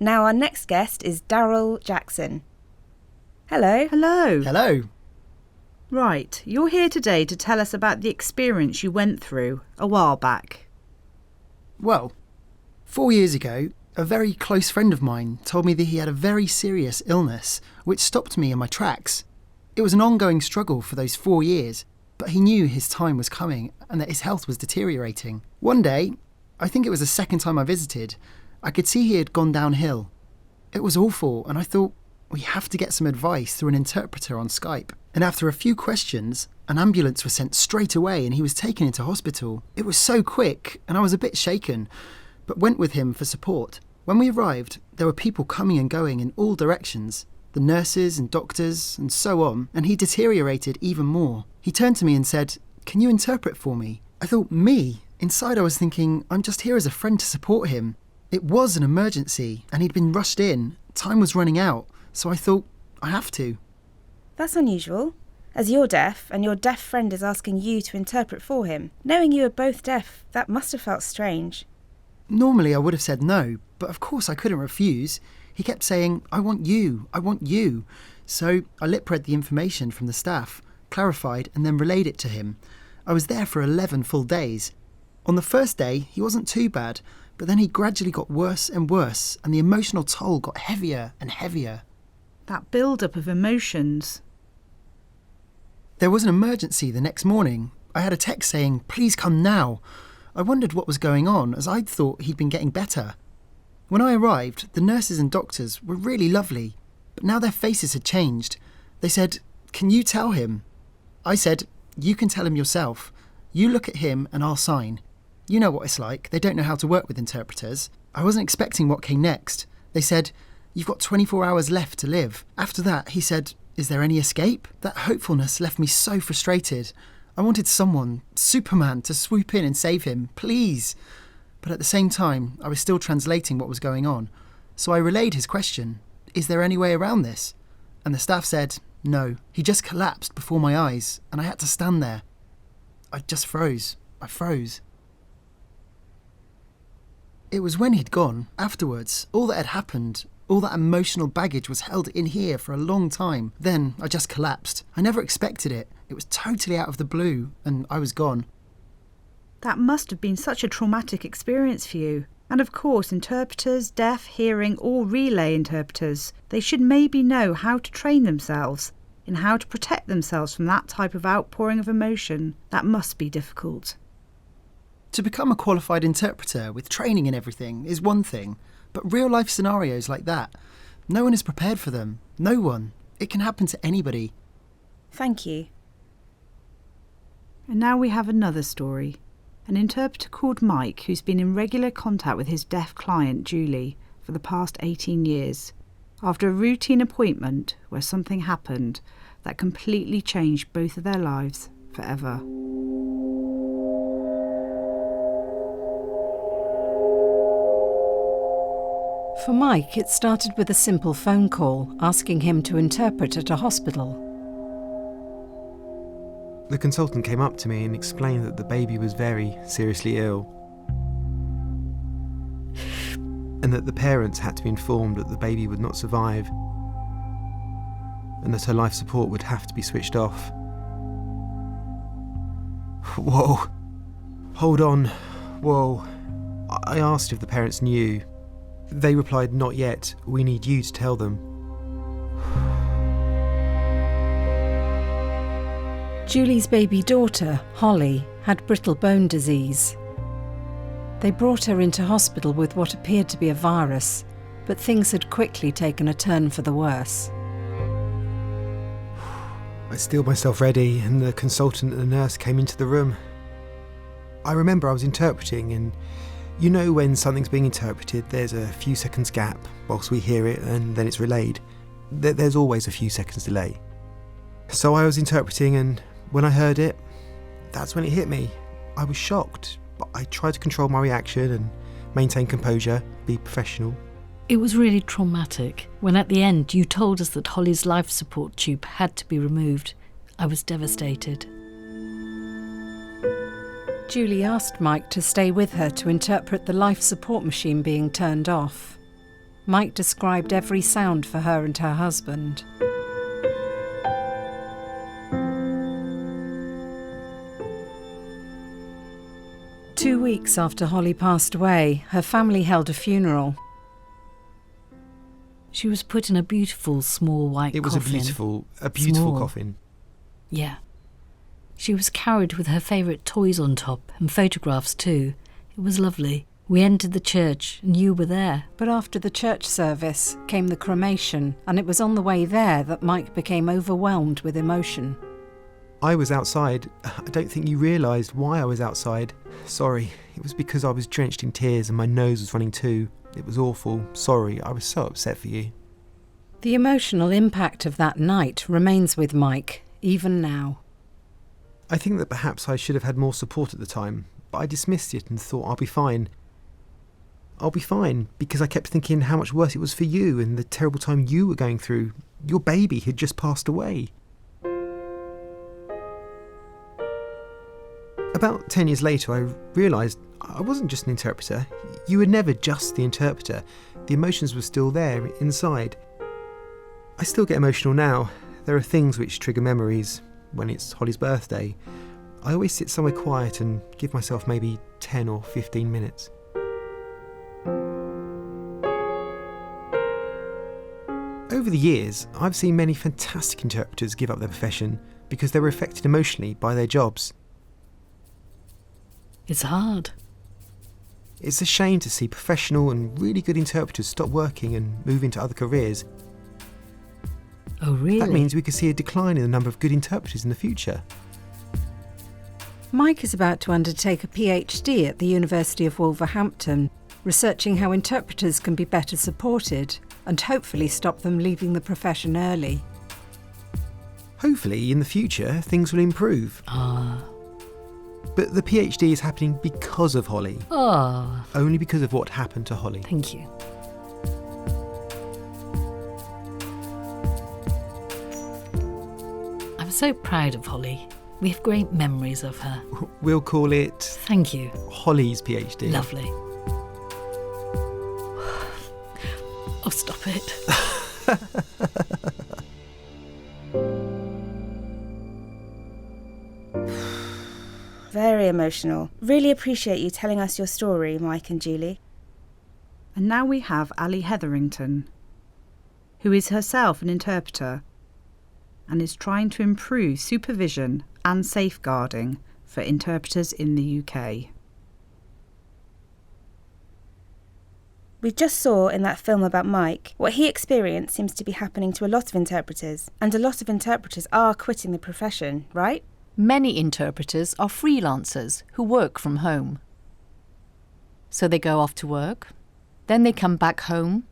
Now our next guest is Daryl Jackson. Hello. Hello. Hello. Right, you're here today to tell us about the experience you went through a while back. Well, 4 years ago, a very close friend of mine told me that he had a very serious illness, which stopped me in my tracks. It was an ongoing struggle for those 4 years, but he knew his time was coming and that his health was deteriorating. One day, I think it was the second time I visited, I could see he had gone downhill. It was awful, and I thought, we have to get some advice through an interpreter on Skype. And after a few questions, an ambulance was sent straight away and he was taken into hospital. It was so quick, and I was a bit shaken, but went with him for support. When we arrived, there were people coming and going in all directions, the nurses and doctors and so on, and he deteriorated even more. He turned to me and said, "Can you interpret for me?" I thought, me? Inside I was thinking, I'm just here as a friend to support him. It was an emergency, and he'd been rushed in. Time was running out, so I thought, I have to. That's unusual, as you're deaf and your deaf friend is asking you to interpret for him. Knowing you are both deaf, that must have felt strange. Normally I would have said no, but of course I couldn't refuse. He kept saying, I want you. So I lip-read the information from the staff, clarified and then relayed it to him. I was there for 11 full days. On the first day, he wasn't too bad, but then he gradually got worse and worse, and the emotional toll got heavier and heavier. That build-up of emotions. There was an emergency the next morning. I had a text saying, please come now. I wondered what was going on, as I'd thought he'd been getting better. When I arrived, the nurses and doctors were really lovely, but now their faces had changed. They said, can you tell him? I said, you can tell him yourself. You look at him and I'll sign. You know what it's like, they don't know how to work with interpreters. I wasn't expecting what came next. They said, you've got 24 hours left to live. After that, he said, is there any escape? That hopefulness left me so frustrated. I wanted someone, Superman, to swoop in and save him, please. But at the same time, I was still translating what was going on. So I relayed his question, is there any way around this? And the staff said, no. He just collapsed before my eyes, and I had to stand there. I just froze. I froze. It was when he'd gone, afterwards, all that had happened, all that emotional baggage was held in here for a long time. Then I just collapsed. I never expected it. It was totally out of the blue, and I was gone. That must have been such a traumatic experience for you. And of course, interpreters, deaf, hearing, or relay interpreters, they should maybe know how to train themselves in how to protect themselves from that type of outpouring of emotion. That must be difficult. To become a qualified interpreter with training and everything is one thing, but real-life scenarios like that, no one is prepared for them. No one. It can happen to anybody. Thank you. And now we have another story. An interpreter called Mike who's been in regular contact with his deaf client Julie for the past 18 years, after a routine appointment where something happened that completely changed both of their lives forever. For Mike, it started with a simple phone call asking him to interpret at a hospital. The consultant came up to me and explained that the baby was very seriously ill, and that the parents had to be informed that the baby would not survive, and that her life support would have to be switched off. Whoa. Hold on. Whoa. I asked if the parents knew. They replied, not yet. We need you to tell them. Julie's baby daughter, Holly, had brittle bone disease. They brought her into hospital with what appeared to be a virus, but things had quickly taken a turn for the worse. I steeled myself ready, and the consultant and the nurse came into the room. I remember I was interpreting, and you know when something's being interpreted, there's a few seconds gap whilst we hear it, and then it's relayed. There's always a few seconds delay. So I was interpreting, and when I heard it, that's when it hit me. I was shocked, but I tried to control my reaction and maintain composure, be professional. It was really traumatic when at the end you told us that Holly's life support tube had to be removed. I was devastated. Julie asked Mike to stay with her to interpret the life support machine being turned off. Mike described every sound for her and her husband. Two weeks after Holly passed away, her family held a funeral. She was put in a beautiful small white coffin. It was a beautiful Small. coffin. Yeah. She was carried with her favourite toys on top and photographs too. It was lovely. We entered the church and you were there. But after the church service came the cremation, and it was on the way there that Mike became overwhelmed with emotion. I was outside. I don't think you realised why I was outside. Sorry, it was because I was drenched in tears and my nose was running too. It was awful. Sorry, I was so upset for you. The emotional impact of that night remains with Mike, even now. I think that perhaps I should have had more support at the time, but I dismissed it and thought I'll be fine. I'll be fine, because I kept thinking how much worse it was for you and the terrible time you were going through. Your baby had just passed away. About 10 years later, I realised I wasn't just an interpreter. You were never just the interpreter. The emotions were still there, inside. I still get emotional now. There are things which trigger memories. When it's Holly's birthday, I always sit somewhere quiet and give myself maybe 10 or 15 minutes. Over the years, I've seen many fantastic interpreters give up their profession because they were affected emotionally by their jobs. It's hard. It's a shame to see professional and really good interpreters stop working and move into other careers. Oh, really? That means we could see a decline in the number of good interpreters in the future. Mike is about to undertake a PhD at the University of Wolverhampton, researching how interpreters can be better supported and hopefully stop them leaving the profession early. Hopefully, in the future, things will improve. But the PhD is happening because of Holly. Only because of what happened to Holly. Thank you. I'm so proud of Holly. We have great memories of her. We'll call it Thank you. Holly's PhD. Lovely. Oh, stop it. Very emotional. Really appreciate you telling us your story, Mike and Julie. And now we have Ali Hetherington, who is herself an interpreter and is trying to improve supervision and safeguarding for interpreters in the UK. We just saw in that film about Mike, what he experienced seems to be happening to a lot of interpreters, and a lot of interpreters are quitting the profession, right? Many interpreters are freelancers who work from home. So they go off to work, then they come back home.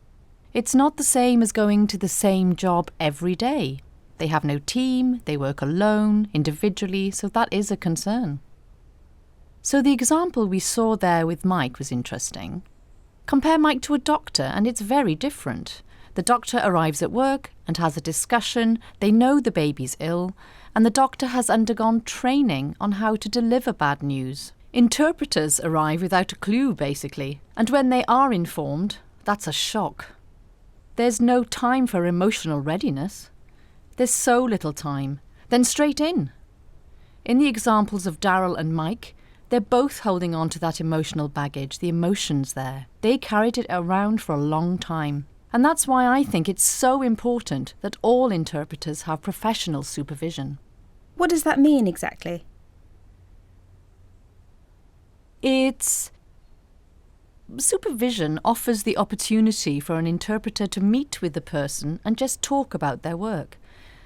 It's not the same as going to the same job every day. They have no team, they work alone, individually, so that is a concern. So the example we saw there with Mike was interesting. Compare Mike to a doctor and it's very different. The doctor arrives at work and has a discussion, they know the baby's ill, and the doctor has undergone training on how to deliver bad news. Interpreters arrive without a clue, basically, and when they are informed, that's a shock. There's no time for emotional readiness. There's so little time. Then straight in. In the examples of Daryl and Mike, they're both holding on to that emotional baggage, the emotions there. They carried it around for a long time. And that's why I think it's so important that all interpreters have professional supervision. What does that mean exactly? Supervision offers the opportunity for an interpreter to meet with the person and just talk about their work.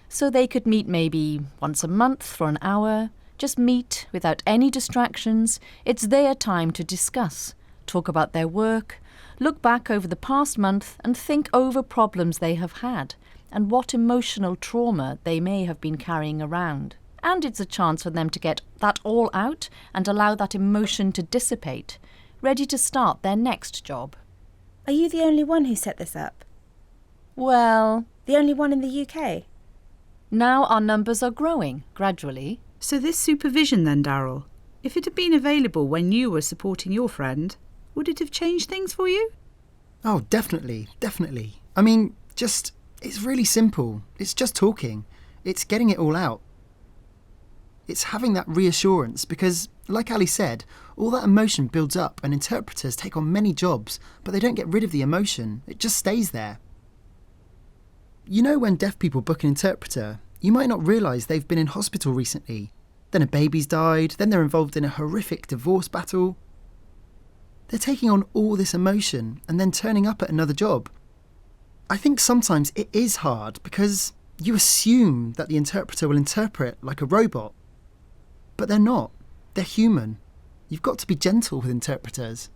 So they could meet maybe once a month for an hour, just meet without any distractions. It's their time to discuss, talk about their work, look back over the past month and think over problems they have had and what emotional trauma they may have been carrying around. And it's a chance for them to get that all out and allow that emotion to dissipate, ready to start their next job. Are you the only one who set this up? Well, The only one in the UK? now our numbers are growing gradually. So this supervision then, Daryl, if it had been available when you were supporting your friend, would it have changed things for you? Oh, definitely, definitely. I mean, it's really simple. It's just talking. It's getting it all out. It's having that reassurance because, like Ali said, all that emotion builds up and interpreters take on many jobs, but they don't get rid of the emotion. It just stays there. You know, when deaf people book an interpreter, you might not realise they've been in hospital recently. Then a baby's died, then they're involved in a horrific divorce battle. They're taking on all this emotion and then turning up at another job. I think sometimes it is hard because you assume that the interpreter will interpret like a robot. But they're not. They're human. You've got to be gentle with interpreters.